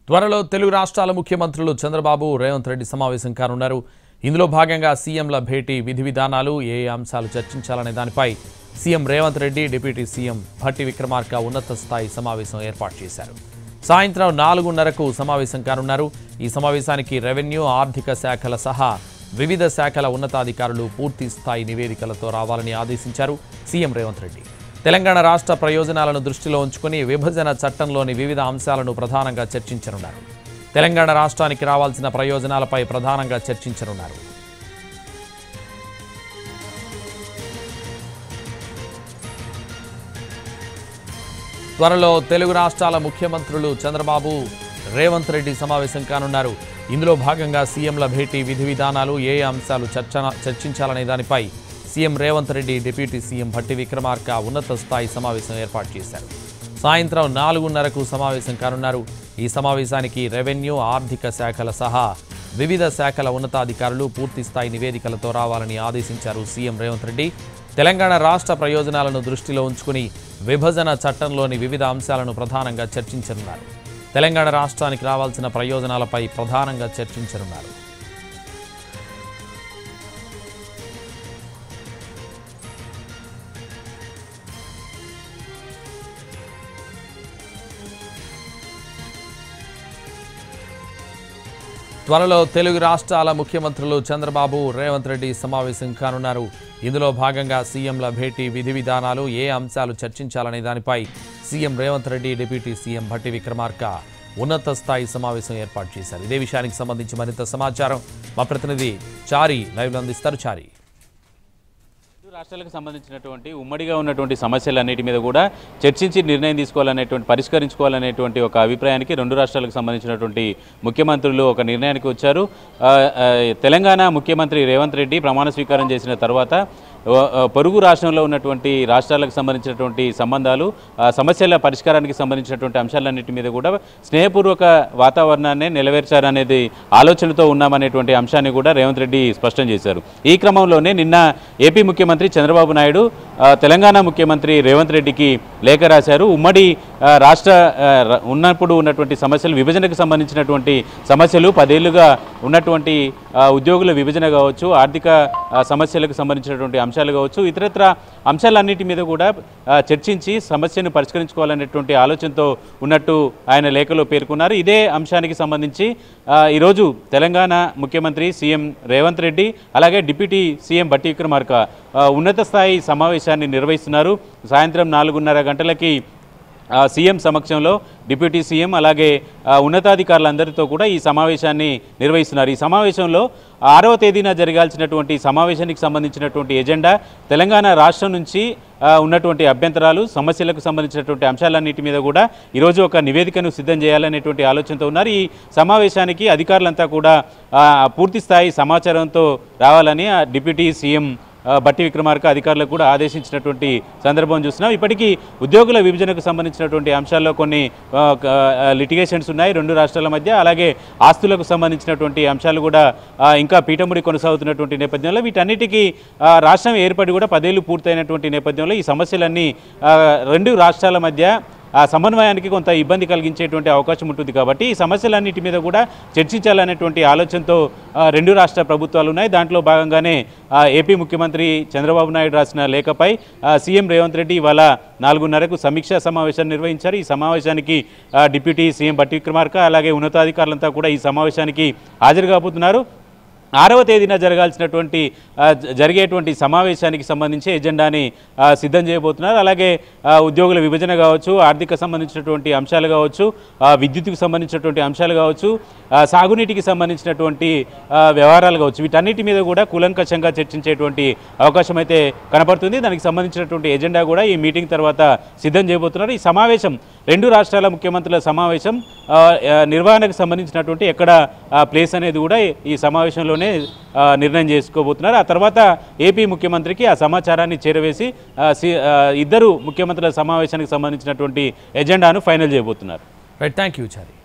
త్వరలో తెలుగు రాష్ట్రాల ముఖ్యమంత్రులు చంద్రబాబు రేవంత్ రెడ్డి సమావేశం కానున్నారు. ఇందులో భాగంగా సీఎంల భేటీ విధి విధానాలు ఏ అంశాలు చర్చించాలనే దానిపై CM Revanth Reddy deputy CM Bhatti Vikramarka ఉన్నత స్థాయి సమావేశం ఏర్పాటు చేశారు. సాయంత్రం 4:30కు సమావేశం కానున్నారు. ఈ సమావేశానికి రెవెన్యూ, ఆర్థిక శాఖల సహా వివిధ శాఖల ఉన్నతాధికారులు పూర్తి స్థాయి నివేదికలతో రావాలని ఆదేశించారు సీఎం రేవంత్ రెడ్డి. తెలంగాణ రాష్ట్ర ప్రయోజనాలను దృష్టిలో ఉంచుకుని విభజన చట్టంలోని వివిధ అంశాలను ప్రధానంగా చర్చించనున్నారు. తెలంగాణ రాష్ట్రానికి రావాల్సిన ప్రయోజనాలపై ప్రధానంగా చర్చించనున్నారు. త్వరలో తెలుగు రాష్ట్రాల ముఖ్యమంత్రులు చంద్రబాబు, రేవంత్ రెడ్డి సమావేశం కానున్నారు. ఇందులో భాగంగా సీఎంల భేటీ విధి విధానాలు ఏ అంశాలు చర్చించాలనే దానిపై CM Revanth Reddy deputy CM Bhatti Vikramarka ఉన్నత స్థాయి సమావేశం ఏర్పాటు చేశారు. సాయంత్రం 4:30కు సమావేశం కానున్నారు. ఈ సమావేశానికి రెవెన్యూ, ఆర్థిక శాఖల సహా వివిధ శాఖల ఉన్నతాధికారులు పూర్తి స్థాయి నివేదికలతో రావాలని ఆదేశించారు సీఎం రేవంత్ రెడ్డి. తెలంగాణ రాష్ట్ర ప్రయోజనాలను దృష్టిలో ఉంచుకుని విభజన చట్టంలోని వివిధ అంశాలను ప్రధానంగా చర్చించనున్నారు. తెలంగాణ రాష్ట్రానికి రావాల్సిన ప్రయోజనాలపై ప్రధానంగా చర్చించనున్నారు. త్వరలో తెలుగు రాష్ట్రాల ముఖ్యమంత్రులు చంద్రబాబు, రేవంత్ రెడ్డి సమావేశం కానున్నారు. ఇందులో భాగంగా సీఎంల భేటీ విధి విధానాలు ఏ అంశాలు చర్చించాలనే దానిపై CM Revanth Reddy deputy CM Bhatti Vikramarka ఉన్నత స్థాయి సమావేశం ఏర్పాటు చేశారు. ఇదే విషయానికి సంబంధించి మరింత సమాచారం మా ప్రతినిధి చారి లైవ్లో అందిస్తారు. చారి, రాష్ట్రాలకు సంబంధించినటువంటి ఉమ్మడిగా ఉన్నటువంటి సమస్యలన్నిటి మీద కూడా చర్చించి నిర్ణయం తీసుకోవాలనేటువంటి, పరిష్కరించుకోవాలనేటువంటి ఒక అభిప్రాయానికి రెండు రాష్ట్రాలకు సంబంధించినటువంటి ముఖ్యమంత్రులు ఒక నిర్ణయానికి వచ్చారు. తెలంగాణ ముఖ్యమంత్రి రేవంత్ రెడ్డి ప్రమాణ స్వీకారం చేసిన తర్వాత పొరుగు రాష్ట్రంలో ఉన్నటువంటి రాష్ట్రాలకు సంబంధించినటువంటి సంబంధాలు, సమస్యల పరిష్కారానికి సంబంధించినటువంటి అంశాలన్నిటి మీద కూడా స్నేహపూర్వక వాతావరణాన్ని నెరవేర్చారనేది ఆలోచనతో ఉన్నామనేటువంటి అంశాన్ని కూడా రేవంత్ రెడ్డి స్పష్టం చేశారు. ఈ క్రమంలోనే నిన్న ఏపీ ముఖ్యమంత్రి చంద్రబాబు నాయుడు తెలంగాణ ముఖ్యమంత్రి రేవంత్ రెడ్డికి లేఖ రాశారు. ఉమ్మడి రాష్ట్ర ఉన్నప్పుడు ఉన్నటువంటి సమస్యలు, విభజనకు సంబంధించినటువంటి సమస్యలు, 10 ఏళ్లుగా ఉన్నటువంటి ఉద్యోగుల విభజన కావచ్చు, ఆర్థిక సమస్యలకు సంబంధించినటువంటి అంశాలు కావచ్చు, ఇతరత్ర అంశాలన్నిటి మీద కూడా చర్చించి సమస్యను పరిష్కరించుకోవాలనేటువంటి ఆలోచనతో ఉన్నట్టు ఆయన లేఖలో పేర్కొన్నారు. ఇదే అంశానికి సంబంధించి ఈరోజు తెలంగాణ ముఖ్యమంత్రి సీఎం రేవంత్ రెడ్డి అలాగే డిప్యూటీ సీఎం భట్టి విక్రమార్క ఉన్నత స్థాయి సమావేశాన్ని నిర్వహిస్తున్నారు. సాయంత్రం 4:30 గంటలకి సీఎం సమక్షంలో డిప్యూటీ సీఎం అలాగే ఉన్నతాధికారులందరితో కూడా ఈ సమావేశాన్ని నిర్వహిస్తున్నారు. ఈ సమావేశంలో 6వ తేదీన జరగాల్సినటువంటి సమావేశానికి సంబంధించినటువంటి ఎజెండా, తెలంగాణ రాష్ట్రం నుంచి ఉన్నటువంటి అభ్యంతరాలు, సమస్యలకు సంబంధించినటువంటి అంశాలన్నిటి మీద కూడా ఈరోజు ఒక నివేదికను సిద్ధం చేయాలనేటువంటి ఆలోచనతో ఉన్నారు. ఈ సమావేశానికి అధికారులంతా కూడా పూర్తి స్థాయి సమాచారంతో రావాలని డిప్యూటీ సీఎం భట్టి విక్రమార్క అధికారులకు కూడా ఆదేశించినటువంటి సందర్భం చూస్తున్నాం. ఇప్పటికీ ఉద్యోగుల విభజనకు సంబంధించినటువంటి అంశాల్లో కొన్ని లిటిగేషన్స్ ఉన్నాయి రెండు రాష్ట్రాల మధ్య. అలాగే ఆస్తులకు సంబంధించినటువంటి అంశాలు కూడా ఇంకా పీఠముడి కొనసాగుతున్నటువంటి నేపథ్యంలో వీటన్నిటికీ రాష్ట్రం ఏర్పడి కూడా 10 ఏళ్లు పూర్తయినటువంటి నేపథ్యంలో ఈ సమస్యలన్నీ రెండు రాష్ట్రాల మధ్య సమన్వయానికి కొంత ఇబ్బంది కలిగించేటువంటి అవకాశం ఉంటుంది. కాబట్టి ఈ సమస్యలన్నిటి మీద కూడా చర్చించాలనేటువంటి ఆలోచనతో రెండు రాష్ట్ర ప్రభుత్వాలు ఉన్నాయి. దాంట్లో భాగంగానే ఏపీ ముఖ్యమంత్రి చంద్రబాబు నాయుడు రాసిన లేఖపై సీఎం రేవంత్ రెడ్డి ఇవాళ 4:30కు సమీక్షా సమావేశాన్ని నిర్వహించారు. ఈ సమావేశానికి డిప్యూటీ సీఎం భట్టి విక్రమార్క అలాగే ఉన్నతాధికారులంతా కూడా ఈ సమావేశానికి హాజరు కాబోతున్నారు. 6వ తేదీన జరిగేటువంటి సమావేశానికి సంబంధించి ఎజెండాని సిద్ధం చేయబోతున్నారు. అలాగే ఉద్యోగుల విభజన కావచ్చు, ఆర్థిక సంబంధించినటువంటి అంశాలు కావచ్చు, విద్యుత్కు సంబంధించినటువంటి అంశాలు కావచ్చు, సాగునీటికి సంబంధించినటువంటి వ్యవహారాలు కావచ్చు, వీటన్నిటి మీద కూడా కూలంకషంగా చర్చించేటువంటి అవకాశం అయితే కనపడుతుంది. దానికి సంబంధించినటువంటి ఎజెండా కూడా ఈ మీటింగ్ తర్వాత సిద్ధం చేయబోతున్నారు. ఈ సమావేశం రెండు రాష్ట్రాల ముఖ్యమంత్రుల సమావేశం నిర్వహణకు సంబంధించినటువంటి ఎక్కడ ప్లేస్ అనేది కూడా ఈ సమావేశంలో నిర్ణయం చేసుకోబోతున్నారు. ఆ తర్వాత ఏపీ ముఖ్యమంత్రికి ఆ సమాచారాన్ని చేరవేసి ఇద్దరు ముఖ్యమంత్రుల సమావేశానికి సంబంధించినటువంటి ఎజెండాను ఫైనల్ చేయబోతున్నారు. Right, thank you Chari.